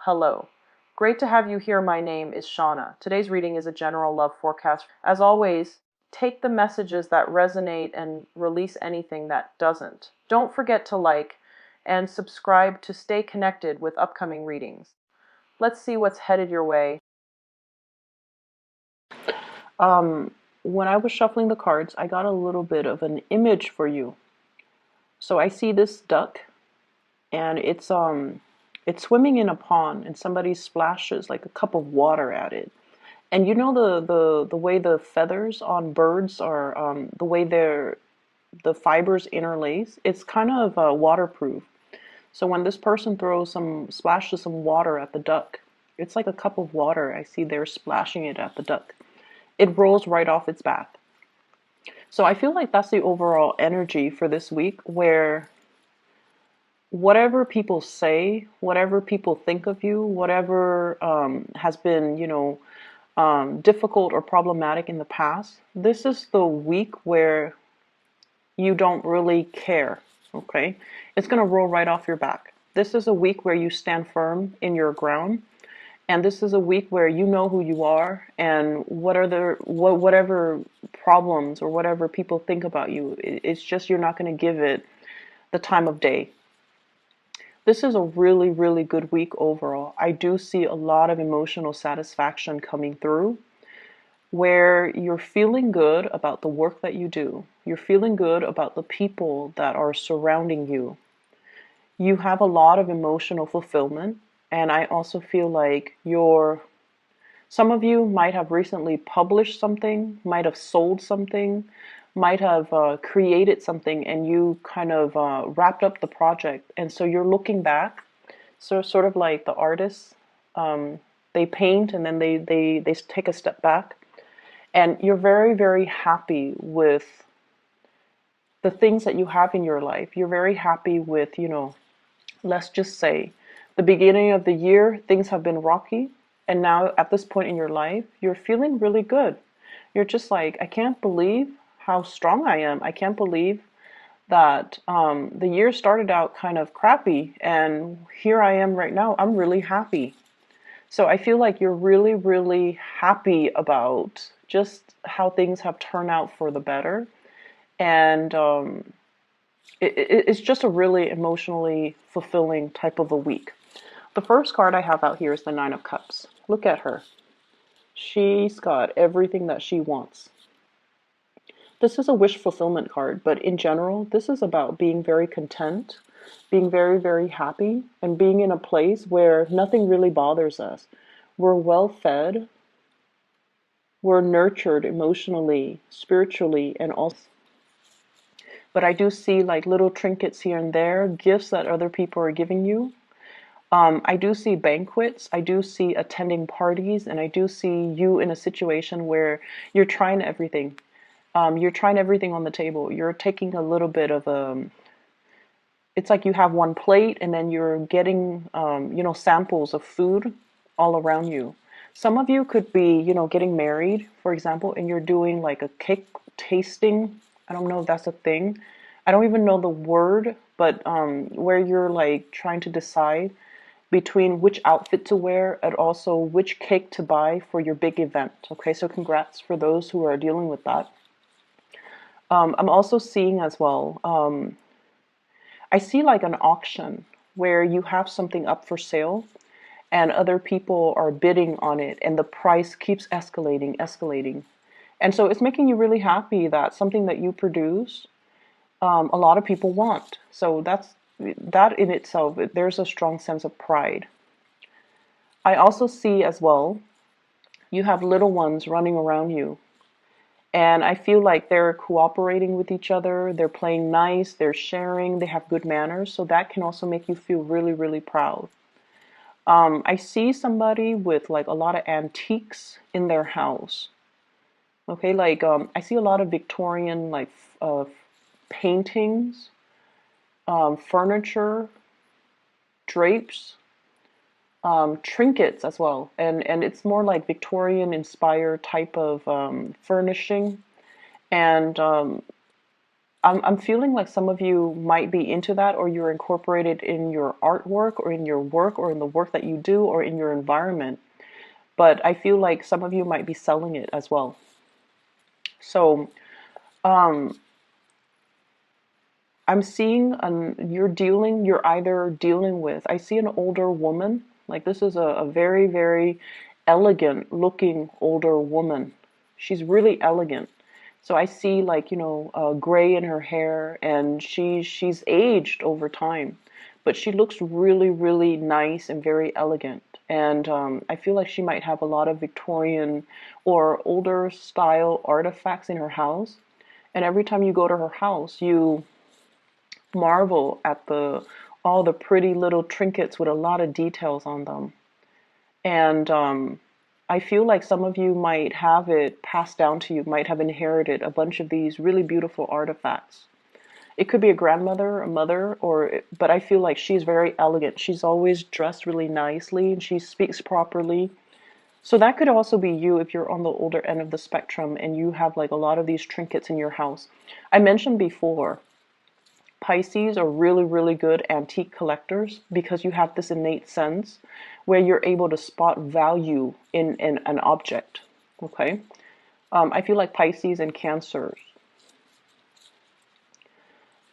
Hello. Great to have you here. My name is Shauna. Today's reading is a general love forecast. As always, take the messages that resonate and release anything that doesn't. Don't forget to like and subscribe to stay connected with upcoming readings. Let's see what's headed your way. When I was shuffling the cards, I got a little bit of an image for you. So I see this duck, and it's swimming in a pond, and somebody splashes like a cup of water at it. And you know the way the feathers on birds are, the way the fibers interlace, it's kind of waterproof. So when this person splashes some water at the duck, it's like a cup of water. I see they're splashing it at the duck. It rolls right off its back. So I feel like that's the overall energy for this week, where whatever people say, whatever people think of you, whatever has been, difficult or problematic in the past, this is the week where you don't really care, okay? It's going to roll right off your back. This is a week where you stand firm in your ground. And this is a week where you know who you are, and whatever problems or whatever people think about you, it's just you're not going to give it the time of day. This is a really, really good week overall. I do see a lot of emotional satisfaction coming through, where you're feeling good about the work that you do. You're feeling good about the people that are surrounding you. You have a lot of emotional fulfillment. And I also feel like some of you might have recently published something, might have sold something, might have created something, and you kind of wrapped up the project. And so you're looking back, so sort of like the artists, they paint and then they take a step back. And you're very, very happy with the things that you have in your life. You're very happy with, let's just say, the beginning of the year, things have been rocky, and now at this point in your life, you're feeling really good. You're just like, I can't believe how strong I am. I can't believe that the year started out kind of crappy, and here I am right now. I'm really happy. So I feel like you're really, really happy about just how things have turned out for the better. And it's just a really emotionally fulfilling type of a week. The first card I have out here is the Nine of Cups. Look at her. She's got everything that she wants. This is a wish fulfillment card, but in general, this is about being very content, being very, very happy, and being in a place where nothing really bothers us. We're well fed, we're nurtured emotionally, spiritually, and also. But I do see like little trinkets here and there, gifts that other people are giving you. I do see banquets, I do see attending parties, and I do see you in a situation where you're trying everything. You're trying everything on the table. You're taking a little bit of it's like you have one plate and then you're getting, samples of food all around you. Some of you could be, getting married, for example, and you're doing like a cake tasting. I don't know if that's a thing. I don't even know the word, but where you're like trying to decide between which outfit to wear and also which cake to buy for your big event. Okay, so congrats for those who are dealing with that. I'm also seeing as well, I see like an auction where you have something up for sale and other people are bidding on it and the price keeps escalating. And so it's making you really happy that something that you produce, a lot of people want. So that in itself, there's a strong sense of pride. I also see as well, you have little ones running around you. And I feel like they're cooperating with each other. They're playing nice. They're sharing. They have good manners. So that can also make you feel really, really proud. I see somebody with like a lot of antiques in their house. Okay, like I see a lot of Victorian like paintings, furniture, drapes, trinkets as well, and it's more like Victorian inspired type of furnishing, and I'm feeling like some of you might be into that, or you're incorporated in your artwork or in your work or in the work that you do or in your environment. But I feel like some of you might be selling it as well. So um, I'm seeing you're either dealing with, I see an older woman, like this is a very, very elegant looking older woman. She's really elegant. So I see like, gray in her hair, and she's aged over time, but she looks really, really nice and very elegant. And I feel like she might have a lot of Victorian or older style artifacts in her house. And every time you go to her house, you marvel at the all the pretty little trinkets with a lot of details on them. And I feel like some of you might have it passed down to you, might have inherited a bunch of these really beautiful artifacts. It could be a grandmother, a mother, but I feel like she's very elegant. She's always dressed really nicely and she speaks properly. So that could also be you if you're on the older end of the spectrum and you have like a lot of these trinkets in your house. I mentioned before, Pisces are really, really good antique collectors because you have this innate sense where you're able to spot value in an object. Okay. I feel like Pisces and Cancers.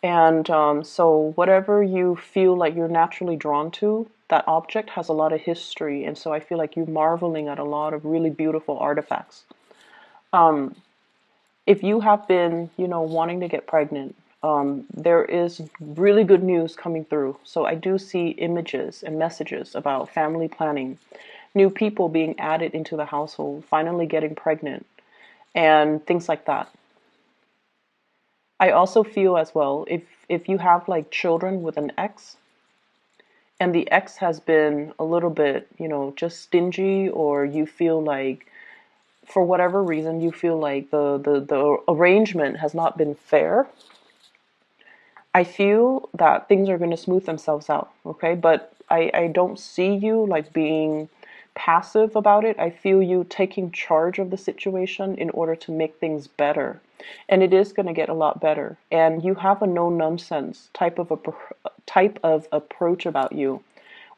And so whatever you feel like you're naturally drawn to, that object has a lot of history. And so I feel like you're marveling at a lot of really beautiful artifacts. If you have been, wanting to get pregnant, there is really good news coming through. So I do see images and messages about family planning, new people being added into the household, finally getting pregnant, and things like that. I also feel as well, if you have like children with an ex, and the ex has been a little bit, just stingy, or you feel like for whatever reason you feel like the arrangement has not been fair, I feel that things are going to smooth themselves out, okay? But I don't see you like being passive about it. I feel you taking charge of the situation in order to make things better. And it is going to get a lot better. And you have a no nonsense type of approach about you,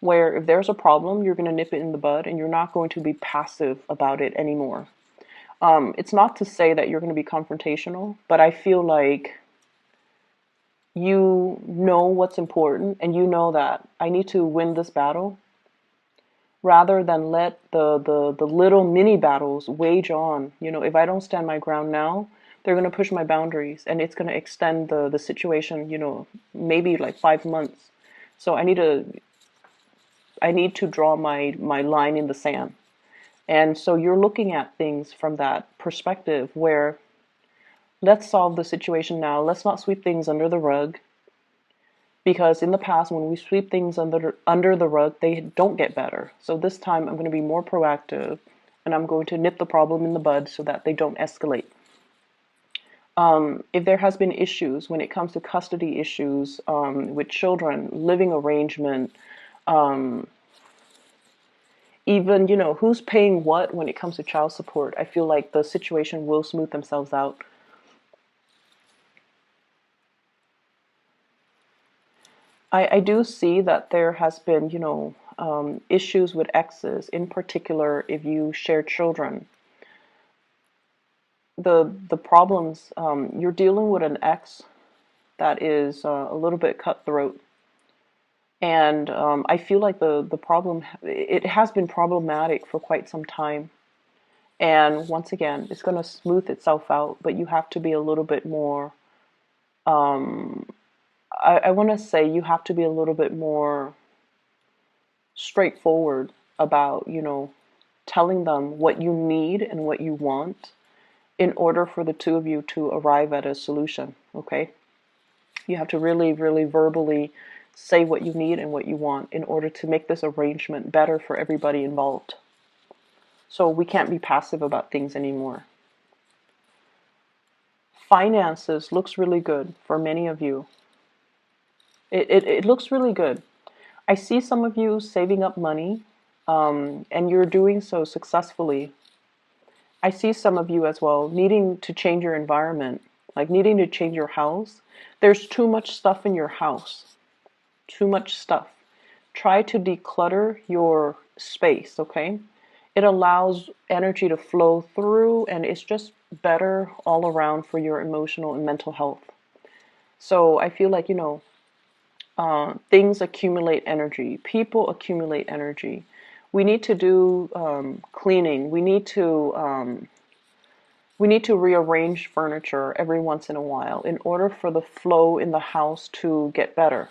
where if there's a problem, you're going to nip it in the bud and you're not going to be passive about it anymore. It's not to say that you're going to be confrontational, but I feel like you know what's important and you know that I need to win this battle rather than let the little mini battles wage on. If I don't stand my ground now, they're going to push my boundaries and it's going to extend the situation, maybe like 5 months. So I need to draw my line in the sand. And so you're looking at things from that perspective where let's solve the situation now. Let's not sweep things under the rug. Because in the past, when we sweep things under the rug, they don't get better. So this time I'm going to be more proactive and I'm going to nip the problem in the bud so that they don't escalate. If there has been issues when it comes to custody issues with children, living arrangement, even, who's paying what when it comes to child support, I feel like the situation will smooth themselves out. I do see that there has been, issues with exes, in particular if you share children. The problems, you're dealing with an ex that is a little bit cutthroat. And I feel like the problem, it has been problematic for quite some time. And once again, it's going to smooth itself out, but you have to be a little bit more, I want to say you have to be a little bit more straightforward about, telling them what you need and what you want in order for the two of you to arrive at a solution, okay? You have to really, really verbally say what you need and what you want in order to make this arrangement better for everybody involved. So we can't be passive about things anymore. Finances looks really good for many of you. It looks really good. I see some of you saving up money, and you're doing so successfully. I see some of you as well needing to change your environment. like needing to change your house. There's too much stuff in your house. Too much stuff. Try to declutter your space, okay? It allows energy to flow through, and it's just better all around for your emotional and mental health. So I feel like, things accumulate energy, people accumulate energy. We need to do cleaning. We need to rearrange furniture every once in a while in order for the flow in the house to get better.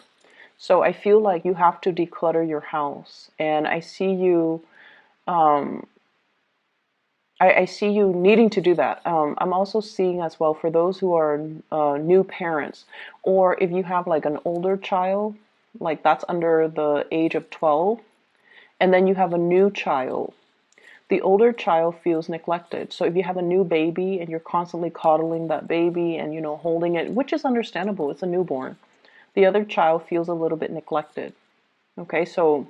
So I feel like you have to declutter your house, and I see you. I see you needing to do that. I'm also seeing as well for those who are new parents, or if you have like an older child, like that's under the age of 12, and then you have a new child. The older child feels neglected. So if you have a new baby and you're constantly coddling that baby and holding it, which is understandable, it's a newborn. The other child feels a little bit neglected. Okay, so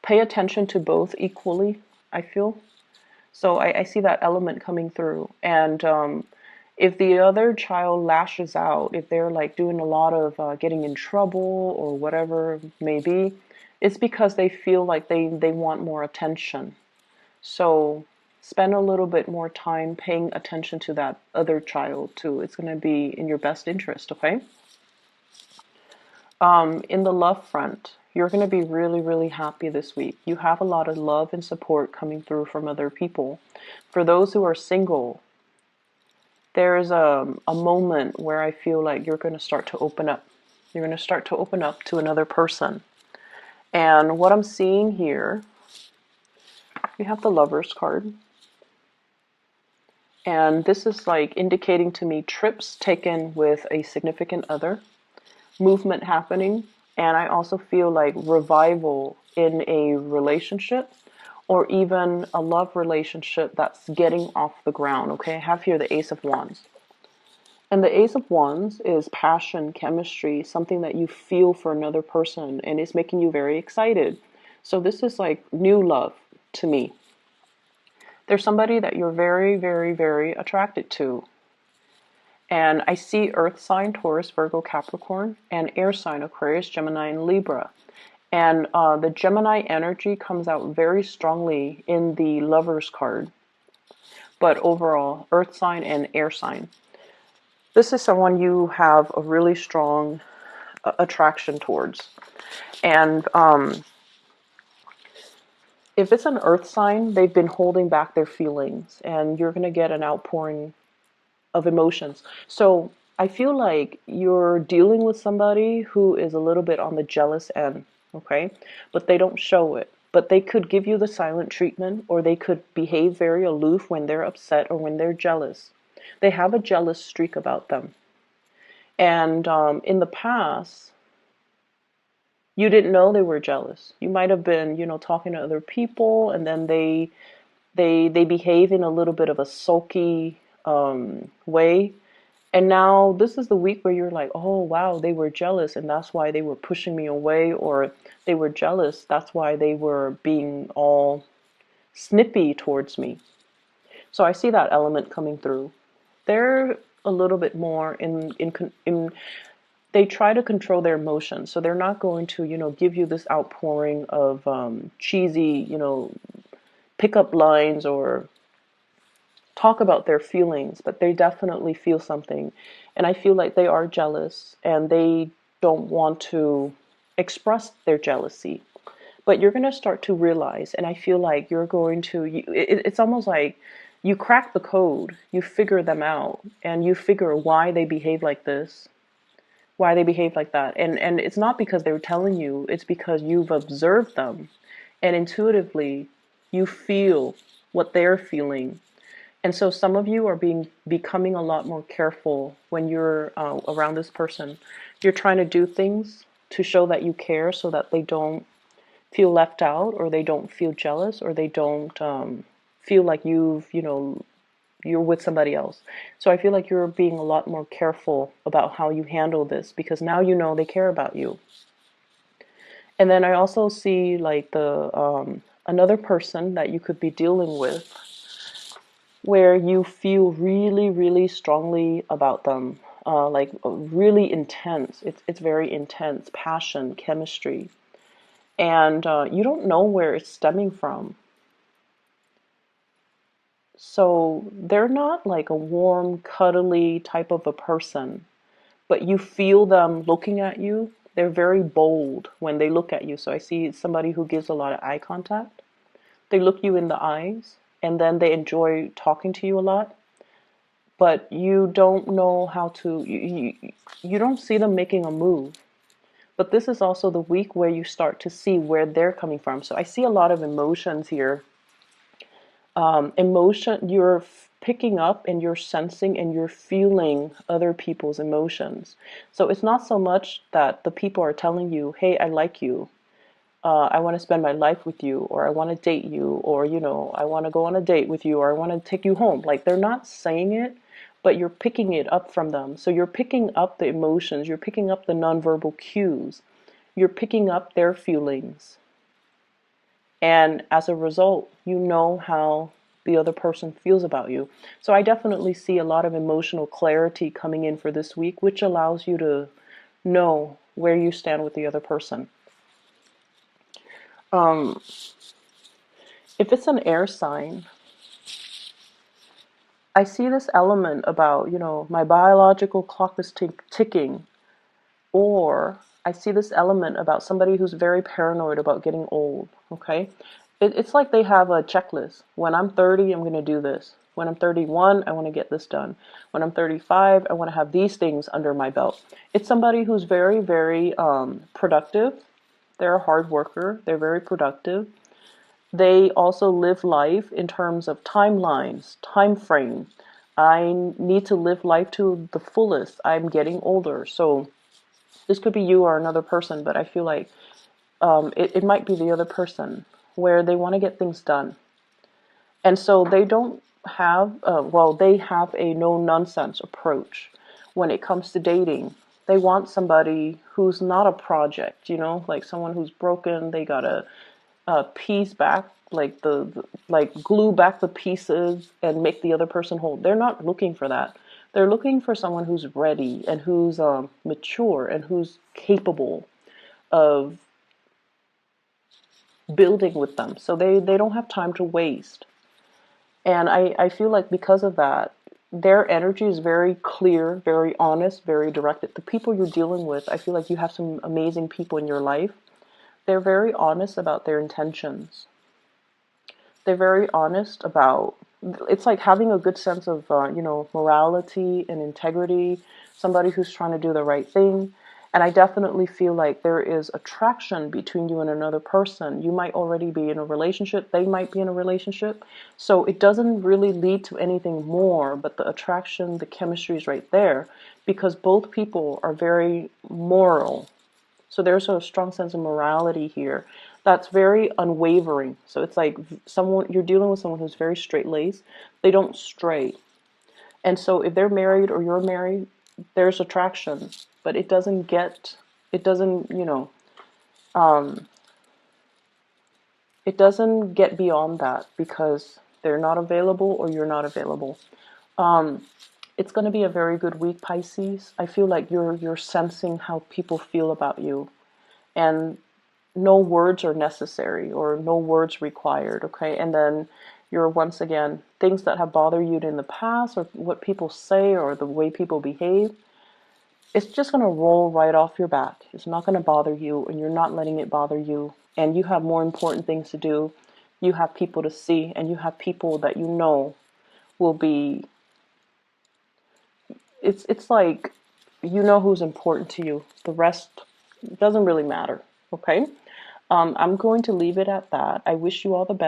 pay attention to both equally, I feel. So I see that element coming through. And if the other child lashes out, if they're like doing a lot of getting in trouble or whatever it may be, it's because they feel like they want more attention. So spend a little bit more time paying attention to that other child too. It's going to be in your best interest, okay? In the love front, you're going to be really, really happy this week. You have a lot of love and support coming through from other people. For those who are single, there's a moment where I feel like you're going to start to open up. You're going to start to open up to another person. And what I'm seeing here, we have the Lovers card. And this is like indicating to me trips taken with a significant other, movement happening, and I also feel like revival in a relationship or even a love relationship that's getting off the ground, okay? I have here the Ace of Wands. And the Ace of Wands is passion, chemistry, something that you feel for another person, and it's making you very excited. So this is like new love to me. There's somebody that you're very, very, very attracted to. And I see Earth sign, Taurus, Virgo, Capricorn, and air sign, Aquarius, Gemini, and Libra. And the Gemini energy comes out very strongly in the Lovers card. But overall, Earth sign and air sign. This is someone you have a really strong attraction towards. And if it's an Earth sign, they've been holding back their feelings, and you're going to get an outpouring of emotions. So I feel like you're dealing with somebody who is a little bit on the jealous end, okay? But they don't show it. But they could give you the silent treatment, or they could behave very aloof when they're upset or when they're jealous. They have a jealous streak about them. And in the past, you didn't know they were jealous. You might have been, talking to other people, and then they behave in a little bit of a sulky way. And now this is the week where you're like, oh wow, they were jealous, and that's why they were pushing me away, or they were jealous, that's why they were being all snippy towards me. So I see that element coming through. They're a little bit more in they try to control their emotions, so they're not going to give you this outpouring of cheesy pickup lines or talk about their feelings, but they definitely feel something. And I feel like they are jealous and they don't want to express their jealousy. But you're going to start to realize, and I feel like you're going to, it's almost like you crack the code, you figure them out, and you figure why they behave like this, why they behave like that. And it's not because they were telling you, it's because you've observed them, and intuitively you feel what they're feeling. And so some of you are becoming a lot more careful when you're around this person. You're trying to do things to show that you care so that they don't feel left out, or they don't feel jealous, or they don't feel like you're with somebody else. So I feel like you're being a lot more careful about how you handle this, because now you know they care about you. And then I also see like the another person that you could be dealing with. where you feel really, really strongly about them, like really intense. It's very intense, passion, chemistry, and you don't know where it's stemming from. So they're not like a warm, cuddly type of a person, but you feel them looking at you. They're very bold when they look at you. So I see somebody who gives a lot of eye contact. They look you in the eyes, and then they enjoy talking to you a lot, but you don't know how to, you don't see them making a move. But this is also the week where you start to see where they're coming from. So I see a lot of emotions here. Emotion, you're picking up and you're sensing and you're feeling other people's emotions. So it's not so much that the people are telling you, hey, I like you. I want to spend my life with you, or I want to date you, or, I want to go on a date with you, or I want to take you home. Like, they're not saying it, but you're picking it up from them. So you're picking up the emotions, you're picking up the nonverbal cues, you're picking up their feelings. And as a result, you know how the other person feels about you. So I definitely see a lot of emotional clarity coming in for this week, which allows you to know where you stand with the other person. Um, if it's an air sign, I see this element about, my biological clock is ticking, or I see this element about somebody who's very paranoid about getting old, okay? It's like they have a checklist. When I'm 30, I'm going to do this. When I'm 31, I want to get this done. When I'm 35, I want to have these things under my belt. It's somebody who's very, very productive. They're a hard worker. They're very productive. They also live life in terms of timelines, time frame. I need to live life to the fullest. I'm getting older. So this could be you or another person, but I feel like it might be the other person where they want to get things done. And so they don't have, they have a no nonsense approach when it comes to dating. They want somebody who's not a project, like someone who's broken. They gotta piece back, like like glue back the pieces and make the other person whole. They're not looking for that. They're looking for someone who's ready and who's mature and who's capable of building with them. So they don't have time to waste. And I feel like because of that, their energy is very clear, very honest, very directed. The people you're dealing with, I feel like you have some amazing people in your life. They're very honest about their intentions. They're very honest about, it's like having a good sense of, morality and integrity, somebody who's trying to do the right thing. And I definitely feel like there is attraction between you and another person. You might already be in a relationship. They might be in a relationship. So it doesn't really lead to anything more, but the attraction, the chemistry is right there because both people are very moral. So there's a strong sense of morality here that's very unwavering. So it's like someone, you're dealing with someone who's very straight-laced. They don't stray. And so if they're married or you're married, there's attraction, but it doesn't, um, it doesn't get beyond that because they're not available or you're not available. Um, it's going to be a very good week, Pisces. I feel like you're sensing how people feel about you, and no words are necessary or no words required, okay? And then you're once again, things that have bothered you in the past or what people say or the way people behave, it's just going to roll right off your back. It's not going to bother you, and you're not letting it bother you. And you have more important things to do. You have people to see, and you have people that you know will be, it's like you know who's important to you. The rest doesn't really matter, okay? I'm going to leave it at that. I wish you all the best.